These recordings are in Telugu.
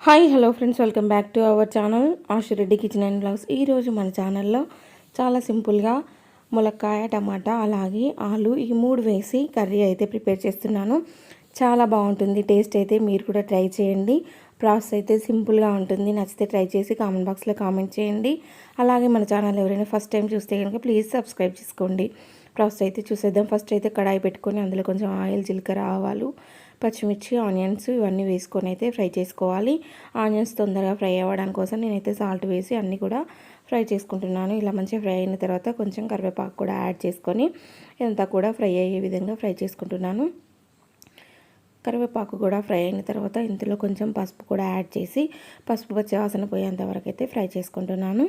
Hi hello friends, welcome back to our channel Ashu Reddy kitchen and blogs. ఈరోజు మన ఛానల్లో చాలా సింపుల్గా ములక్కాయ, టమాటా అలాగే ఆలు ఈ మూడు వేసి కర్రీ అయితే ప్రిపేర్ చేస్తున్నాను. చాలా బాగుంటుంది. టేస్ట్ అయితే మీరు కూడా ట్రై చేయండి. ప్రాసెస్ అయితే సింపుల్గా ఉంటుంది. నచ్చితే ట్రై చేసి కామెంట్ బాక్స్లో కామెంట్ చేయండి. అలాగే మన ఛానల్ ఎవరైనా ఫస్ట్ టైం చూస్తే కనుక ప్లీజ్ సబ్స్క్రైబ్ చేసుకోండి. ప్రాసెస్ అయితే చూసేద్దాం. ఫస్ట్ అయితే కడాయి పెట్టుకొని అందులో కొంచెం ఆయిల్, జీలకర్ర, ఆవాలు, పచ్చిమిర్చి, ఆనియన్స్ ఇవన్నీ వేసుకొని అయితే ఫ్రై చేసుకోవాలి. ఆనియన్స్ తొందరగా ఫ్రై అవ్వడానికి కోసం నేనైతే సాల్ట్ వేసి అన్నీ కూడా ఫ్రై చేసుకుంటున్నాను. ఇలా మంచిగా ఫ్రై అయిన తర్వాత కొంచెం కరివేపాకు కూడా యాడ్ చేసుకొని ఇదంతా కూడా ఫ్రై అయ్యే విధంగా ఫ్రై చేసుకుంటున్నాను. కరివేపాకు కూడా ఫ్రై అయిన తర్వాత ఇందులో కొంచెం పసుపు కూడా యాడ్ చేసి పసుపు పచ్చి వాసన పోయేంత వరకు అయితే ఫ్రై చేసుకుంటున్నాను.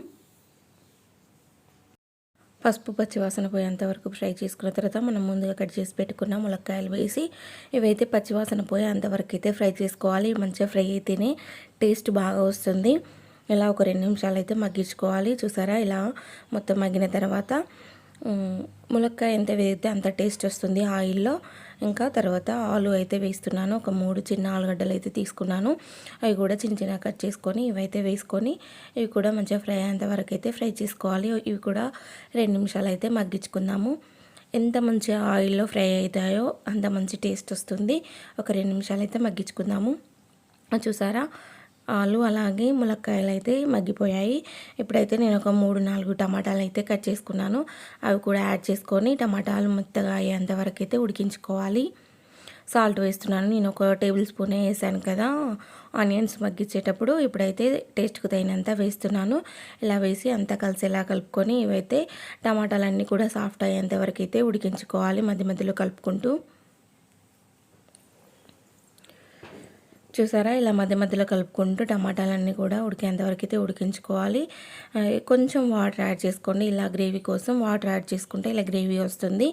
పసుపు పచ్చివాసన పోయేంత వరకు ఫ్రై చేసుకున్న తర్వాత మనం ముందుగా కట్ చేసి పెట్టుకున్న ములక్కాయలు వేసి ఇవైతే పచ్చివాసన పోయేంతవరకు అయితే ఫ్రై చేసుకోవాలి. మంచిగా ఫ్రై అయితేనే టేస్ట్ బాగా వస్తుంది. ఇలా ఒక 2 నిమిషాలు అయితే మగ్గించుకోవాలి. చూసారా, ఇలా మొత్తం మగ్గిన తర్వాత ములక్కాయ ఎంత వేస్తే అంత టేస్ట్ వస్తుంది ఆయిల్లో. ఇంకా తర్వాత ఆలు అయితే వేస్తున్నాను. ఒక 3 చిన్న ఆలుగడ్డలు అయితే తీసుకున్నాను. అవి కూడా చిన్న చిన్న కట్ చేసుకొని ఇవైతే వేసుకొని ఇవి కూడా మంచిగా ఫ్రై అయ్యేంత వరకు అయితే ఫ్రై చేసుకోవాలి. ఇవి కూడా 2 నిమిషాలు అయితే మగ్గించుకుందాము. ఎంత మంచిగా ఆయిల్లో ఫ్రై అవుతాయో అంత మంచి టేస్ట్ వస్తుంది. ఒక 2 నిమిషాలు అయితే మగ్గించుకుందాము. చూసారా, ఆలు అలాగే ములక్కాయలు అయితే మగ్గిపోయాయి. ఇప్పుడైతే నేను ఒక 3-4 టమాటాలు అయితే కట్ చేసుకున్నాను. అవి కూడా యాడ్ చేసుకొని టమాటాలు మెత్తగా అయ్యేంత వరకు అయితే ఉడికించుకోవాలి. సాల్ట్ వేస్తున్నాను. నేను ఒక టేబుల్ స్పూన్ వేసాను కదా ఆనియన్స్ మగ్గించేటప్పుడు. ఇప్పుడైతే టేస్ట్కు తగినంత వేస్తున్నాను. ఇలా వేసి అంతా కలిసేలా కలుపుకొని ఇవైతే టమాటాలన్నీ కూడా సాఫ్ట్ అయ్యేంత వరకు అయితే ఉడికించుకోవాలి, మధ్య మధ్యలో కలుపుకుంటూ. చూసారా, ఇలా మధ్య మధ్యలో కలుపుకుంటూ టమాటాలన్నీ కూడా ఉడికేంతవరకు అయితే ఉడికించుకోవాలి. కొంచెం వాటర్ యాడ్ చేసుకోండి. ఇలా గ్రేవీ కోసం వాటర్ యాడ్ చేసుకుంటే ఇలా గ్రేవీ వస్తుంది.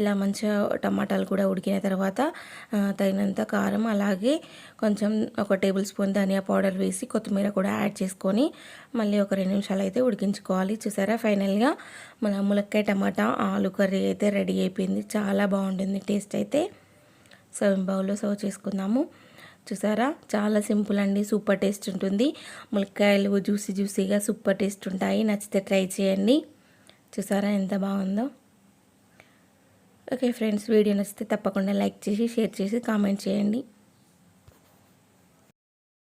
ఇలా మంచిగా టమాటాలు కూడా ఉడికిన తర్వాత తగినంత కారం అలాగే కొంచెం ఒక టేబుల్ స్పూన్ ధనియా పౌడర్ వేసి కొత్తిమీర కూడా యాడ్ చేసుకొని మళ్ళీ ఒక 2 నిమిషాలు అయితే ఉడికించుకోవాలి. చూసారా, ఫైనల్గా మన ములక్కాయ టమాటా ఆలు కర్రీ అయితే రెడీ అయిపోయింది. చాలా బాగుంటుంది టేస్ట్ అయితే. సర్వింగ్ బౌల్లో సర్వ్ చేసుకుందాము. చూసారా, చాలా సింపుల్ అండి, సూపర్ టేస్ట్ ఉంటుంది. ములక్కాయలు జ్యూసీగా సూపర్ టేస్ట్ ఉంటాయి. నచ్చితే ట్రై చేయండి. చూసారా ఎంత బాగుందో. ఓకే ఫ్రెండ్స్, వీడియో నచ్చితే తప్పకుండా లైక్ చేసి షేర్ చేసి కామెంట్ చేయండి.